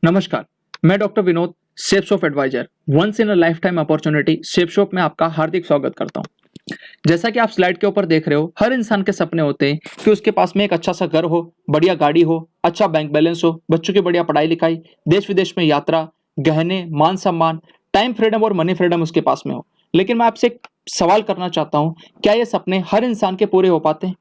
नमस्कार, मैं doctor Vinod, Safe Shop advisor, once in a lifetime opportunity Safe Shop में आपका हार्दिक स्वागत करता हूं। जैसा कि आप स्लाइड के ऊपर देख रहे हो, हर इंसान के सपने होते हैं कि उसके पास में एक अच्छा सा घर हो, बढ़िया गाड़ी हो, अच्छा बैंक बैलेंस हो, बच्चों की बढ़िया पढ़ाई लिखाई, देश विदेश में यात्रा, गहने, मान सम्मान, टाइम फ्रीडम और मनी फ्रीडम उसके पास में हो। लेकिन मैं आपसे एक सवाल करना चाहता हूँ, क्या ये सपने हर इंसान के पूरे हो पाते हैं?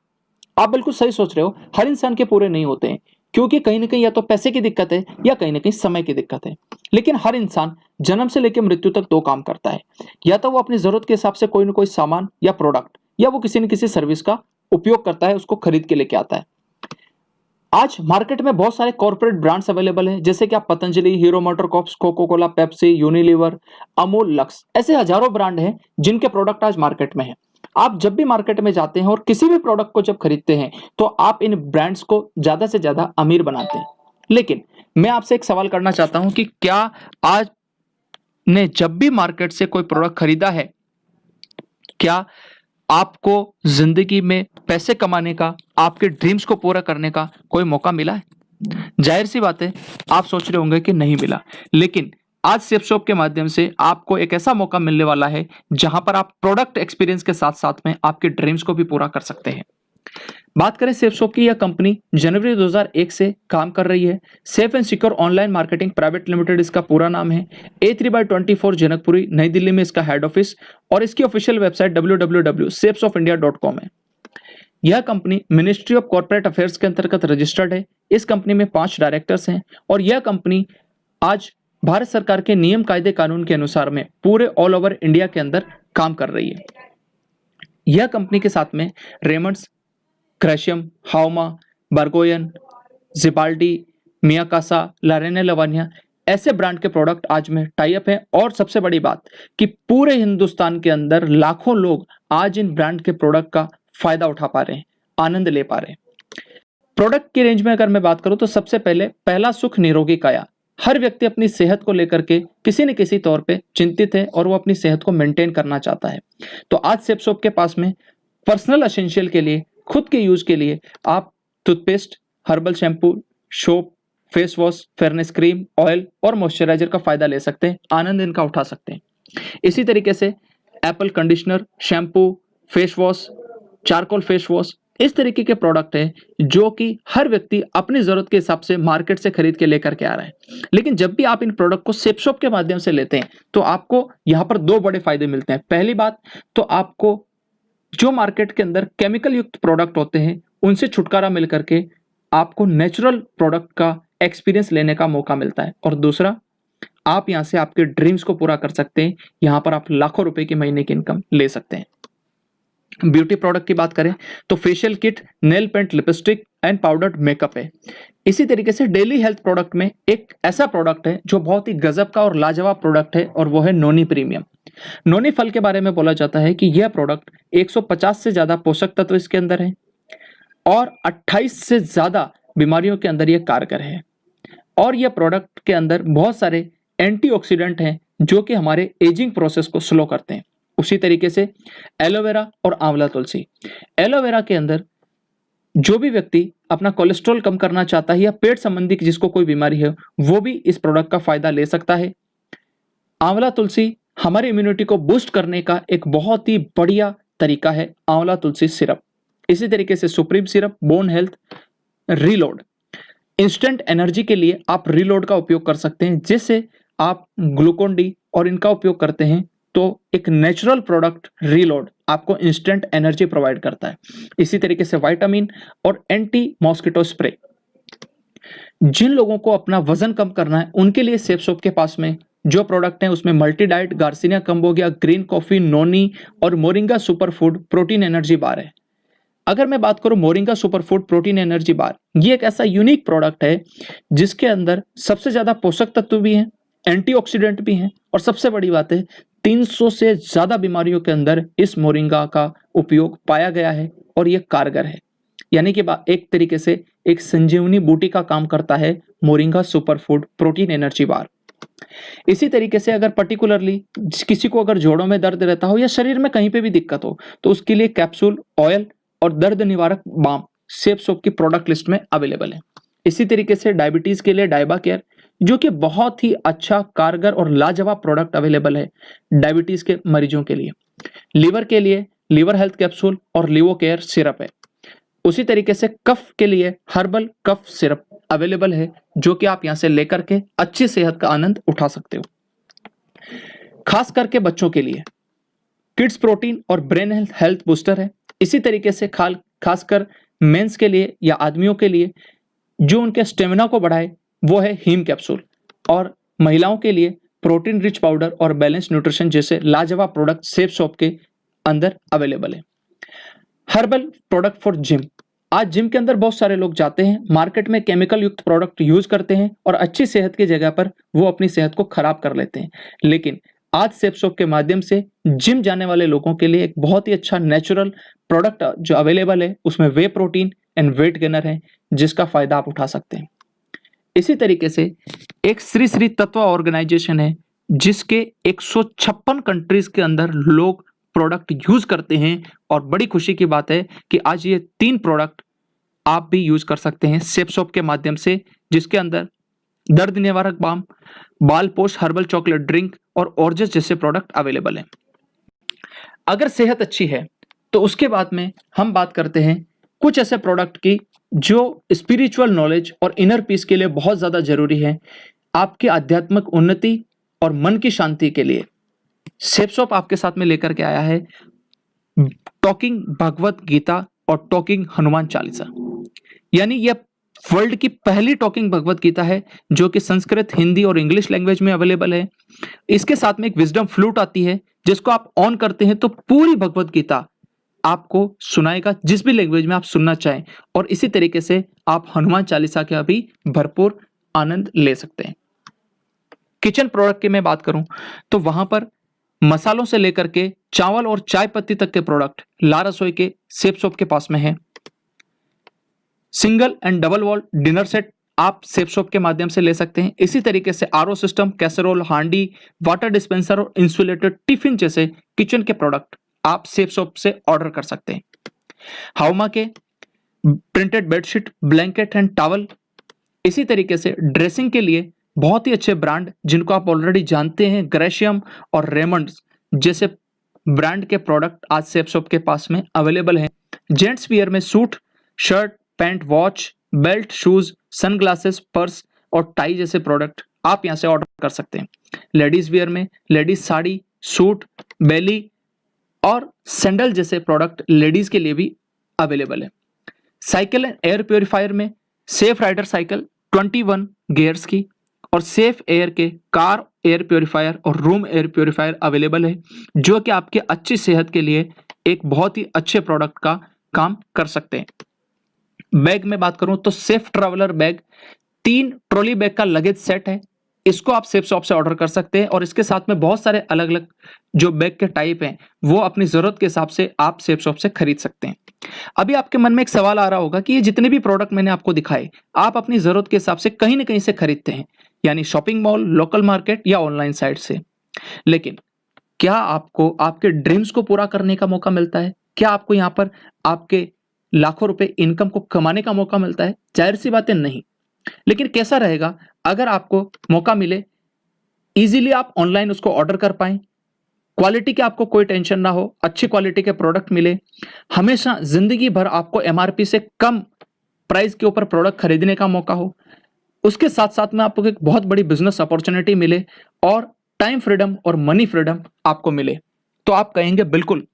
आप बिल्कुल सही सोच रहे हो, हर इंसान के पूरे नहीं होते हैं, क्योंकि कहीं न कहीं या तो पैसे की दिक्कत है या कहीं न कहीं समय की दिक्कत है। लेकिन हर इंसान जन्म से लेकर मृत्यु तक 2 काम करता है। या तो वो अपनी ज़रूरत के हिसाब से कोई न कोई सामान या प्रोडक्ट या वो किसी न किसी सर्विस का उपयोग करता है, उसको खरीद के लेके आता है। आज मार्केट में बहुत सारे कॉर्पोरेट ब्रांड्स अवेलेबल हैं, जैसे कि आप Patanjali, Hero motocorps, Coca Cola, Pepsi, Unilever, Amul, Lux, ऐसे हजारों ब्रांड हैं जिनके प्रोडक्ट आज मार्केट में हैं। आप जब भी मार्केट में जाते हैं और किसी भी प्रोडक्ट को जब खरीदते हैं, तो आप इन ब्रांड्स को ज्यादा से ज्यादा अमीर बनाते हैं। लेकिन मैं आपसे एक सवाल करना चाहता हूं कि क्या आज ने जब भी मार्केट से कोई प्रोडक्ट खरीदा है, क्या आपको जिंदगी में पैसे कमाने का, आपके ड्रीम्स को पूरा करने का कोई मौका मिला है? जाहिर सी बात है, आप सोच रहे होंगे कि नहीं मिला। लेकिन आज सेफ शॉप के माध्यम से आपको एक ऐसा मौका मिलने वाला है जहां पर आप प्रोडक्ट एक्सपीरियंस के साथ साथ में आपके ड्रीम्स को भी पूरा कर सकते हैं। बात करें सेफ शॉप की, यह कंपनी जनवरी 2001 से काम कर रही है। Safe and secure online marketing private limited इसका पूरा नाम है। A3/24 जनकपुरी, नई दिल्ली में इसका हेड ऑफिस और इसकी ऑफिशियल वेबसाइट www.safeshopindia.com है। यह company ministry of corporate affairs के अंतर्गत रजिस्टर्ड है। इस कंपनी में 5 डायरेक्टर्स हैं और यह कंपनी आज भारत सरकार के नियम कायदे कानून के अनुसार में पूरे ऑल ओवर इंडिया के अंदर काम कर रही है। यह कंपनी के साथ में रेमंड्स, क्रैशियम, हाउमा, बर्गोयन, जिबाल्डी, मियाकासा, लारेने लवानिया ऐसे ब्रांड के प्रोडक्ट आज में टाई अप हैं। और सबसे बड़ी बात कि पूरे हिंदुस्तान के अंदर लाखों लोग आज इन ब्रांड के प्रोडक्ट का फायदा उठा पा रहे हैं, आनंद ले पा रहे हैं। प्रोडक्ट की रेंज में अगर मैं बात करूं तो सबसे पहले पहला सुख निरोगी काया। हर व्यक्ति अपनी सेहत को लेकर के किसी न किसी तौर पे चिंतित है और वो अपनी सेहत को मेंटेन करना चाहता है। तो आज सेफ शॉप के पास में पर्सनल एसेंशियल के लिए, खुद के यूज के लिए आप toothpaste, herbal shampoo, soap, face wash, fairness cream, oil और मॉइस्चराइजर का फायदा ले सकते हैं, आनंद इनका उठा सकते हैं। इसी तरीके से Apple conditioner, shampoo, face wash, charcoal face wash, इस तरीके के प्रोडक्ट है जो कि हर व्यक्ति अपनी जरूरत के हिसाब से मार्केट से खरीद के लेकर के आ रहा है। लेकिन जब भी आप इन प्रोडक्ट को सेफ शॉप के माध्यम से लेते हैं तो आपको यहाँ पर 2 बड़े फायदे मिलते हैं। पहली बात तो आपको जो मार्केट के अंदर केमिकल युक्त प्रोडक्ट होते हैं उनसे छुटकारा मिल करके आपको नेचुरल प्रोडक्ट का एक्सपीरियंस लेने का मौका मिलता है। और दूसरा, आप यहाँ से आपके ड्रीम्स को पूरा कर सकते हैं। यहाँ पर आप लाखों रुपए की महीने की इनकम ले सकते हैं। ब्यूटी प्रोडक्ट की बात करें तो facial kit, nail paint, lipstick and powdered makeup है। इसी तरीके से डेली हेल्थ प्रोडक्ट में एक ऐसा प्रोडक्ट है जो बहुत ही गजब का और लाजवाब प्रोडक्ट है और वो है नोनी प्रीमियम। नोनी फल के बारे में बोला जाता है कि यह प्रोडक्ट 150 से ज्यादा पोषक तत्व इसके अंदर है और 28 से ज्यादा बीमारियों के अंदर यह कारगर है। और यह प्रोडक्ट के अंदर बहुत सारे एंटीऑक्सीडेंट हैं जो कि हमारे एजिंग प्रोसेस को स्लो करते हैं। उसी तरीके से एलोवेरा और आंवला तुलसी। एलोवेरा के अंदर जो भी व्यक्ति अपना कोलेस्ट्रॉल कम करना चाहता है या पेट संबंधी जिसको कोई बीमारी है, वो भी इस प्रोडक्ट का फायदा ले सकता है। आंवला तुलसी हमारी इम्यूनिटी को बूस्ट करने का एक बहुत ही बढ़िया तरीका है, आंवला तुलसी सिरप। इसी तरीके से supreme syrup, bone health, reload, instant energy के लिए आप रीलोड का उपयोग कर सकते हैं। जिससे आप ग्लूकोन डी और इनका उपयोग करते हैं तो एक नेचुरल प्रोडक्ट रीलोड आपको इंस्टेंट एनर्जी प्रोवाइड करता है। इसी तरीके से विटामिन और एंटी मॉस्किटो स्प्रे। जिन लोगों को अपना वजन कम करना है उनके लिए सेफ शॉप के पास में जो प्रोडक्ट है उसमें multi diet, garcinia cambogia, green coffee, noni और moringa super food protein energy bar है। अगर मैं बात करूं moringa super food protein energy bar, ये एक ऐसा यूनिक प्रोडक्ट है जिसके अंदर सबसे ज्यादा पोषक तत्व भी हैं, एंटीऑक्सीडेंट भी हैं और सबसे बड़ी बात है 300 से ज्यादा बीमारियों के अंदर इस मोरिंगा का उपयोग पाया गया है और यह कारगर है। यानी कि एक तरीके से एक संजीवनी बूटी का काम करता है moringa super food protein energy बार। इसी तरीके से अगर पर्टिकुलरली किसी को अगर जोड़ों में दर्द रहता हो या शरीर में कहीं पे भी दिक्कत हो तो उसके लिए कैप्सूल, ऑयल और दर्द निवारक बाम सेफ शॉप की प्रोडक्ट लिस्ट में अवेलेबल है। इसी तरीके से डायबिटीज के लिए डायबा केयर, जो कि बहुत ही अच्छा, कारगर और लाजवाब प्रोडक्ट अवेलेबल है डायबिटीज के मरीजों के लिए। लीवर के लिए लीवर हेल्थ कैप्सूल और लिवो केयर सिरप है। उसी तरीके से कफ के लिए हर्बल कफ सिरप अवेलेबल है, जो कि आप यहां से लेकर के अच्छी सेहत का आनंद उठा सकते हो। खास करके बच्चों के लिए किड्स प्रोटीन और ब्रेन हेल्थ बूस्टर है। इसी तरीके से खासकर मेंस के लिए या आदमियों के लिए जो उनके स्टेमिना को बढ़ाए वो है हीम कैप्सूल, और महिलाओं के लिए प्रोटीन रिच पाउडर और बैलेंस न्यूट्रिशन जैसे लाजवाब प्रोडक्ट सेफ शॉप के अंदर अवेलेबल है। Herbal product for gym. आज जिम के अंदर बहुत सारे लोग जाते हैं, मार्केट में केमिकल युक्त प्रोडक्ट यूज करते हैं और अच्छी सेहत की जगह पर वो अपनी सेहत को खराब कर लेते हैं। लेकिन आज सेफ शॉप के माध्यम से जिम जाने वाले लोगों के लिए एक बहुत ही अच्छा नेचुरल प्रोडक्ट जो अवेलेबल है, उसमें वे प्रोटीन एंड वेट गेनर है, जिसका फायदा आप उठा सकते हैं। इसी तरीके से एक श्री श्री तत्व ऑर्गेनाइजेशन है, जिसके 156 कंट्रीज के अंदर लोग प्रोडक्ट यूज करते हैं, और बड़ी खुशी की बात है कि आज ये 3 प्रोडक्ट आप भी यूज कर सकते हैं सेफ शॉप के माध्यम से, जिसके अंदर दर्द निवारक बाम, बाल पोष हर्बल चॉकलेट ड्रिंक और ऑर्जस जैसे प्रोडक्ट अवेलेबल हैं। अगर सेहत अच्छी है तो उसके बाद में हम बात करते हैं कुछ ऐसे प्रोडक्ट की जो स्पिरिचुअल नॉलेज और इनर पीस के लिए बहुत ज़्यादा जरूरी है, आपकी आध्यात्मिक उन्नति और मन की शांति के लिए। सेफ शॉप आपके साथ में लेकर के आया है टॉकिंग भगवत गीता और टॉकिंग हनुमान चालीसा, यानी यह वर्ल्ड की पहली टॉकिंग भगवत गीता है जो कि संस्कृत, हिंदी और इंग्लिश लैंग्वेज में अवेलेबल है। इसके साथ में एक विजडम फ्लूट आती है, जिसको आप ऑन करते हैं तो पूरी भगवत गीता आपको सुनाएगा जिस भी लैंग्वेज में आप सुनना चाहें, और इसी तरीके से आप हनुमान चालीसा का भी भरपूर आनंद ले सकते हैं। किचन प्रोडक्ट की मैं बात करूं तो वहां पर मसालों से लेकर के चावल और चाय पत्ती तक के प्रोडक्ट ला रसोई के सेफ शॉप के पास में है। Single and double wall dinner set आप सेफ शॉप के माध्यम से ले सकते हैं। इसी तरीके से आरओ सिस्टम, कैसरोल, हांडी, वाटर डिस्पेंसर और इंसुलेटेड टिफिन जैसे किचन के प्रोडक्ट आप सेफ शॉप से ऑर्डर कर सकते हैं। हाउमा के printed bedsheet, blanket and towel, इसी तरीके से ड्रेसिंग के लिए बहुत ही अच्छे ब्रांड जिनको आप ऑलरेडी जानते हैं, ग्रेशियम और रेमंड्स जैसे ब्रांड के प्रोडक्ट आज सेफ शॉप के पास में अवेलेबल हैं। जेंट्स वियर में suit, shirt, pant, watch, belt, shoes, sunglasses, purse और टाई जैसे प्रोडक्ट आप यहां से ऑर्डर कर सकते हैं। लेडीज वियर में लेडीज साड़ी, सूट, बेली और सैंडल जैसे प्रोडक्ट लेडीज के लिए भी अवेलेबल है। साइकिल एंड एयर प्योरीफायर में सेफ राइडर साइकिल 21 गियर्स की और सेफ एयर के कार एयर प्योरीफायर और रूम एयर प्योरीफायर अवेलेबल है, जो कि आपके अच्छी सेहत के लिए एक बहुत ही अच्छे प्रोडक्ट का काम कर सकते हैं। बैग में बात करूं तो safe traveller bag 3 trolley bag का लगेज सेट है, इसको आप सेफ शॉप से ऑर्डर कर सकते हैं, और इसके साथ में बहुत सारे अलग अलग जो बैग के टाइप हैं वो अपनी जरूरत के हिसाब से आप सेफ शॉप से खरीद सकते हैं। अभी आपके मन में एक सवाल आ रहा होगा कि ये जितने भी प्रोडक्ट मैंने आपको दिखाए आप अपनी जरूरत के हिसाब से कहीं ना कहीं से खरीदते हैं, यानी शॉपिंग मॉल, लोकल मार्केट या ऑनलाइन साइट से, लेकिन क्या आपको आपके ड्रीम्स को पूरा करने का मौका मिलता है? क्या आपको यहाँ पर आपके लाखों रुपए इनकम को कमाने का मौका मिलता है? जाहिर सी बातें नहीं। लेकिन कैसा रहेगा अगर आपको मौका मिले, इजीली आप ऑनलाइन उसको ऑर्डर कर पाएं, क्वालिटी की आपको कोई टेंशन ना हो, अच्छी क्वालिटी के प्रोडक्ट मिले, हमेशा जिंदगी भर आपको एमआरपी से कम प्राइस के ऊपर प्रोडक्ट खरीदने का मौका हो, उसके साथ साथ में आपको एक बहुत बड़ी बिजनेस अपॉर्चुनिटी मिले और टाइम फ्रीडम और मनी फ्रीडम आपको मिले, तो आप कहेंगे बिल्कुल।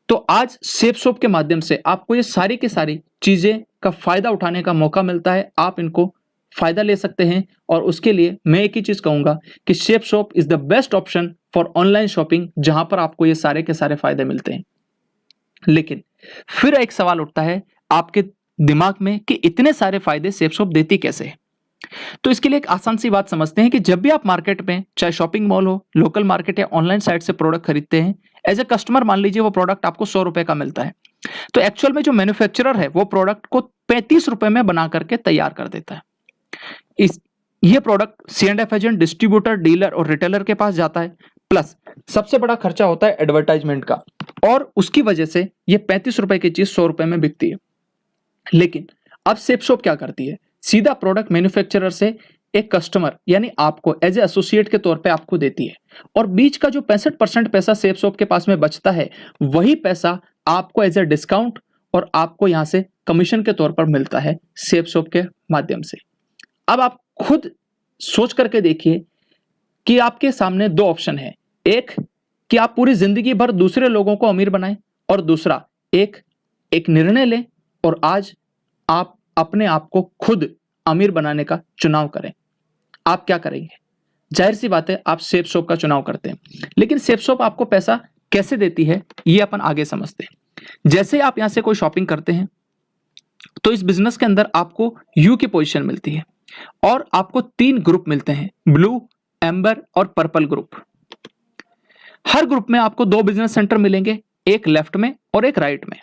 तो आज सेफ शॉप के माध्यम से आपको ये सारी की सारी चीजें का फायदा उठाने का मौका मिलता है, आप इनको फायदा ले सकते हैं। और उसके लिए मैं एक ही चीज कहूंगा कि safe shop is the best option for online shopping, जहां पर आपको ये सारे के सारे फायदे मिलते हैं। लेकिन फिर एक सवाल उठता है आपके दिमाग में कि इतने सारे फायदे सेफ शॉप देती कैसे है? तो इसके लिए एक आसान सी बात समझते हैं कि जब भी आप मार्केट में, चाहे शॉपिंग मॉल हो, लोकल मार्केट या ऑनलाइन साइट से प्रोडक्ट खरीदते हैं, एज ए कस्टमर मान लीजिए वो प्रोडक्ट आपको 100 रुपए का मिलता है, तो एक्चुअल में जो मैन्युफैक्चरर है वो प्रोडक्ट को 35 रुपए में बना करके तैयार कर देता है। ये product C&F agent, distributor, dealer और रिटेलर के पास जाता है, प्लस सबसे बड़ा खर्चा होता है एडवर्टाइजमेंट का, और उसकी वजह से ये 35 रुपए की चीज 100 रुपए में बिकती है। लेकिन अब सेफ शॉप क्या करती है? सीधा प्रोडक्ट मैन्युफैक्चरर से एक कस्टमर यानी आपको एज ए एसोसिएट के तौर पे आपको देती है, और बीच का जो 65% पैसा सेफसॉफ्ट के पास में बचता है, वही पैसा आपको एज ए डिस्काउंट और आपको यहां से कमीशन के तौर पर मिलता है सेफसॉफ्ट के माध्यम से। अब आप खुद सोच करके देखिए कि आपके सामने दो ऑप्शन है, एक कि आप पूरी जिंदगी भर दूसरे लोगों को अमीर बनाएं, और दूसरा एक निर्णय लें और आज आप अपने आप को खुद अमीर बनाने का चुनाव करें। आप क्या करेंगे? जाहिर सी बात है आप सेफसॉफ्ट का चुनाव करते हैं, लेकिन सेफसॉफ्ट आपको पैसा कैसे देती है ये अपन आगे समझते हैं। जैसे आप यहां से कोई शॉपिंग करते हैं तो इस बिजनेस के अंदर आपको यू की पोजीशन मिलती है, और आपको 3 ग्रुप मिलते हैं, ब्लू, एम्बर और पर्पल ग्रुप। हर ग्रुप में आपको 2 बिजनेस सेंटर मिलेंगे, एक लेफ्ट में और एक राइट में।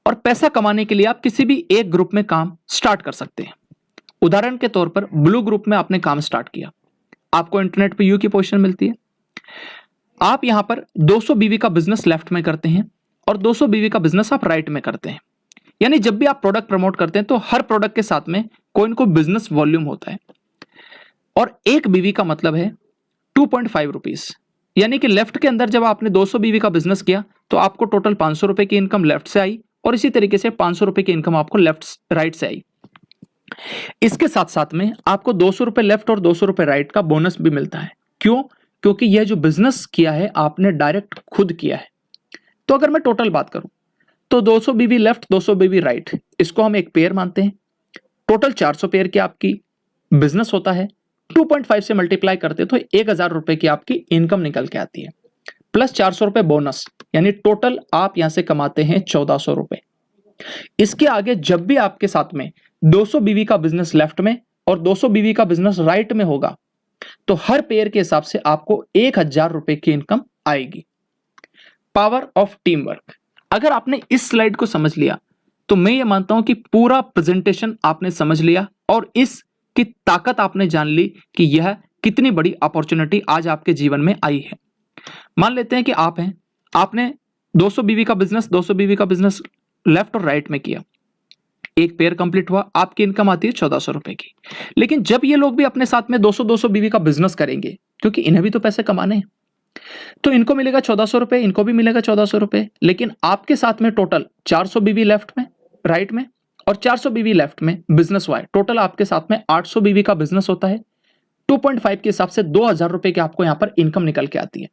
और पैसा कमाने के लिए आप किसी भी एक ग्रुप में काम स्टार्ट कर सकते हैं। उदाहरण के तौर पर ब्लू ग्रुप में आपने काम स्टार्ट किया, आपको इंटरनेट पे यू की पोजीशन मिलती है। आप यहां पर 200 बीवी का बिजनेस लेफ्ट में करते हैं और 200 बीवी का बिजनेस आप राइट में करते हैं। यानी जब भी आप प्रोडक्ट प्रमोट करते हैं तो हर प्रोडक्ट के साथ में कोई ना कोई बिजनेस वॉल्यूम होता है, और एक बीवी का मतलब है 2.5 रुपीज। यानी कि लेफ्ट के अंदर जब आपने 200 बीवी का बिजनेस किया तो आपको टोटल 500 रुपए की इनकम लेफ्ट से आई, और इसी तरीके से 500 रुपए की इनकम आपको लेफ्ट राइट से आई। इसके साथ साथ में आपको 200 रुपए लेफ्ट और 200 रुपए राइट का बोनस भी मिलता है। क्यों? क्योंकि यह जो बिजनेस किया है आपने डायरेक्ट खुद किया है। तो अगर मैं टोटल बात करूं तो 200 बीवी लेफ्ट 200 बीवी राइट, इसको हम एक पेयर मानते हैं। टोटल 400 पेयर की आपकी बिजनेस होता है, 2.5 से मल्टीप्लाई करते तो 1000 रुपए की आपकी इनकम निकल के आती है, प्लस 400 रुपए बोनस, यानी टोटल आप यहां से कमाते हैं 1400 रुपए। इसके आगे जब भी आपके साथ में 200 बीवी का बिजनेस लेफ्ट में और 200 बीवी का बिजनेस राइट में होगा तो हर पेयर के हिसाब से आपको 1000 रुपए की इनकम आएगी। Power of team work. अगर आपने इस स्लाइड को समझ लिया तो मैं ये मानता हूं कि पूरा प्रेजेंटेशन आपने समझ लिया और इसकी ताकत आपने जान ली कि यह कितनी बड़ी अपॉर्चुनिटी आज आपके जीवन में आई है। मान लेते हैं कि आप हैं, आपने 200 बीवी का बिजनेस लेफ्ट और राइट में किया, एक पेयर कंप्लीट हुआ, आपकी इनकम आती है 1400 रुपए की। लेकिन जब ये लोग भी अपने साथ में 200 बीवी का बिजनेस करेंगे, क्योंकि इन्हें भी तो पैसे कमाने हैं, तो इनको मिलेगा 1400 रुपए, इनको भी मिलेगा 1400 रुपए। लेकिन आपके साथ में टोटल 400 बीवी लेफ्ट में, राइट में, और 400 बीवी लेफ्ट में बिजनेस हुआ है। टोटल आपके साथ में 800 बीवी का बिजनेस होता है। 2.5 के हिसाब से 2000 रुपए की आपको यहां पर इनकम निकल के आती है।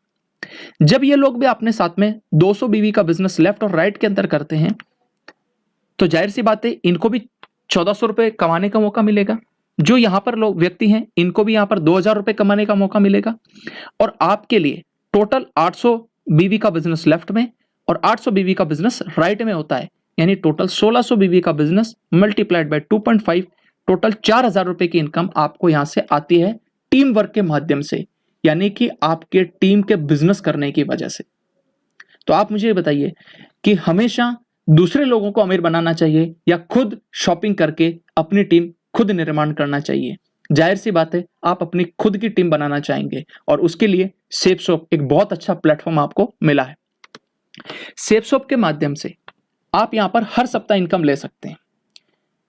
जब ये लोग भी अपने साथ में 200 बीवी का बिजनेस लेफ्ट और राइट के अंदर करते हैं तो जाहिर सी बात है इनको भी 1400 रुपए कमाने का मौका मिलेगा। जो यहां पर लोग व्यक्ति हैं इनको भी यहां पर 2000 रुपए कमाने का मौका मिलेगा। और आपके लिए टोटल 800 बीवी का बिजनेस लेफ्ट में और 800 बीवी का बिजनेस राइट में होता है, यानी टोटल 1600 बीवी का बिजनेस मल्टीप्लाइड बाय 2.5, टोटल 4000 रुपए की इनकम आपको यहां से आती है टीम वर्क के माध्यम से, यानी कि आपके टीम के बिजनेस करने की वजह से। तो आप मुझे बताइए कि हमेशा दूसरे लोगों को अमीर बनाना चाहिए या खुद शॉपिंग करके अपनी टीम खुद निर्माण करना चाहिए? जाहिर सी बात है आप अपनी खुद की टीम बनाना चाहेंगे, और उसके लिए सेफसॉफ्ट एक बहुत अच्छा प्लेटफॉर्म आपको मिला है। सेफसॉफ्ट के माध्यम से आप यहां पर हर सप्ताह इनकम ले सकते हैं।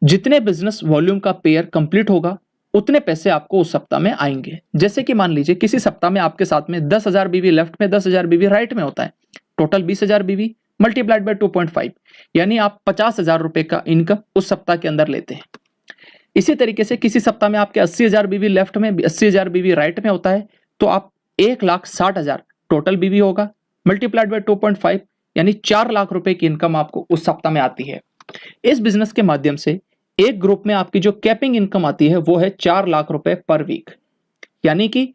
जितने बिजनेस वॉल्यूम का पेयर कंप्लीट होगा उतने पैसे आपको उस सप्ताह में आएंगे। जैसे कि मान लीजिए किसी सप्ताह में आपके साथ में 10,000 बीवी लेफ्ट में, 10,000 बीवी राइट में होता है, टोटल 20,000 बीवी मल्टीप्लाइड बाय 2.5, यानी आप 50,000 रुपए का इनकम उस सप्ताह के अंदर लेते हैं। इसी तरीके से किसी सप्ताह में आपके 80,000 बीवी लेफ्ट में, 80,000 बीवी राइट में होता है, तो आप 1,60,000 टोटल बीवी होगा मल्टीप्लाइड बाय 2.5, यानी 4 लाख रुपए की इनकम आपको उस सप्ताह में आती है। इस बिजनेस के माध्यम से एक ग्रुप में आपकी जो कैपिंग इनकम आती है वो है 4 लाख रुपए पर वीक, यानी कि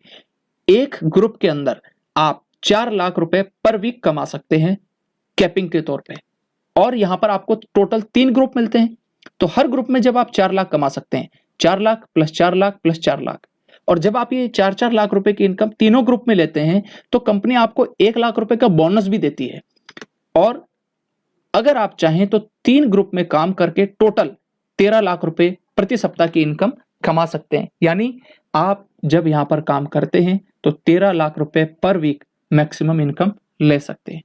एक ग्रुप के अंदर आप 4 लाख रुपए पर वीक कमा सकते हैं कैपिंग के तौर पे। और यहां पर आपको टोटल 3 ग्रुप मिलते हैं, तो हर ग्रुप में जब आप 4 लाख कमा सकते हैं, 4 लाख प्लस 4 लाख प्लस 4 लाख, और जब आप ये 4-4 लाख रुपए की इनकम तीनों ग्रुप में लेते हैं तो कंपनी आपको 1 लाख रुपए का बोनस भी देती है। और अगर आप चाहें तो 3 ग्रुप में काम करके टोटल 13 लाख रुपए प्रति सप्ताह की इनकम कमा सकते हैं। यानी आप जब यहां पर काम करते हैं तो 13 लाख रुपए पर वीक मैक्सिमम इनकम ले सकते हैं।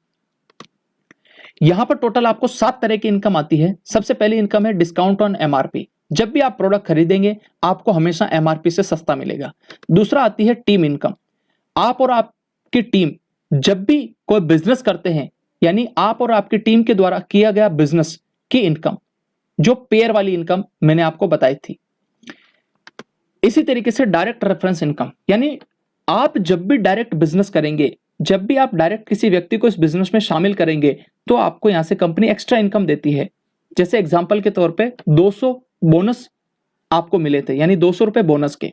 यहां पर टोटल आपको 7 तरह की इनकम आती है। सबसे पहली इनकम है डिस्काउंट ऑन एमआरपी। जब भी आप प्रोडक्ट खरीदेंगे आपको हमेशा एमआरपी से सस्ता मिलेगा। दूसरा आती है टीम इनकम। आप और आपकी टीम जब भी कोई बिजनेस करते हैं, यानी आप और आपकी टीम के द्वारा किया गया बिजनेस की इनकम, जो पेयर वाली इनकम मैंने आपको बताई थी। इसी तरीके से डायरेक्ट रेफरेंस इनकम, यानी आप जब भी डायरेक्ट बिजनेस करेंगे, जब भी आप डायरेक्ट किसी व्यक्ति को इस बिजनेस में शामिल करेंगे, तो आपको यहां से कंपनी एक्स्ट्रा इनकम देती है। जैसे एग्जांपल के तौर पे 200 बोनस आपको मिले थे, यानी 200 रुपए बोनस के।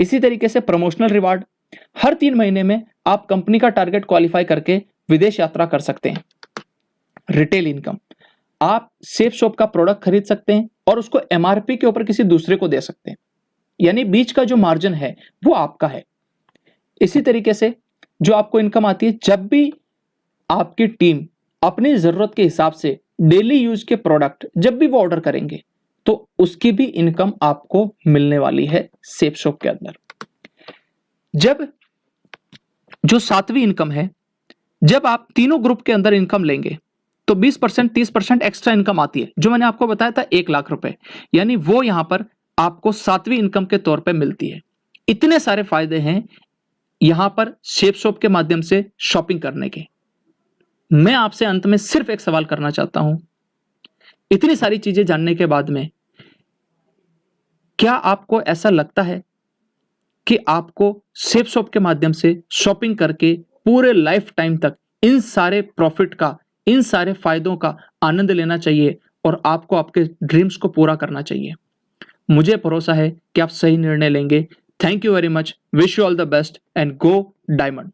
इसी तरीके से प्रमोशनल रिवार्ड, हर 3 महीने में आप कंपनी का टारगेट क्वालिफाई करके विदेश यात्रा कर सकते हैं। रिटेल इनकम, आप सेफ शॉप का प्रोडक्ट खरीद सकते हैं और उसको एमआरपी के ऊपर किसी दूसरे को दे सकते हैं, यानी बीच का जो मार्जिन है वो आपका है। इसी तरीके से जो आपको इनकम आती है, जब भी आपकी टीम अपनी जरूरत के हिसाब से डेली यूज के प्रोडक्ट जब भी वो ऑर्डर करेंगे, तो उसकी भी इनकम आपको मिलने वाली है सेफ शॉप के अंदर। जब जो 7वीं इनकम है, जब आप तीनों ग्रुप के अंदर इनकम लेंगे तो 20% 30% एक्स्ट्रा इनकम आती है, जो मैंने आपको बताया था 1 लाख रुपए, यानी वो यहां पर आपको 7वीं इनकम के तौर पे मिलती है। इतने सारे फायदे हैं यहां पर सेफ शॉप के माध्यम से शॉपिंग करने के। मैं आपसे अंत में सिर्फ एक सवाल करना चाहता हूं, इतनी सारी चीजें जानने के बाद में क्या आपको ऐसा लगता है कि आपको सेफ शॉप के माध्यम से शॉपिंग करके पूरे लाइफ टाइम तक इन सारे प्रॉफिट का, इन सारे फायदों का आनंद लेना चाहिए और आपको आपके ड्रीम्स को पूरा करना चाहिए? मुझे भरोसा है कि आप सही निर्णय लेंगे। Thank you very much, wish you all the best and go diamond.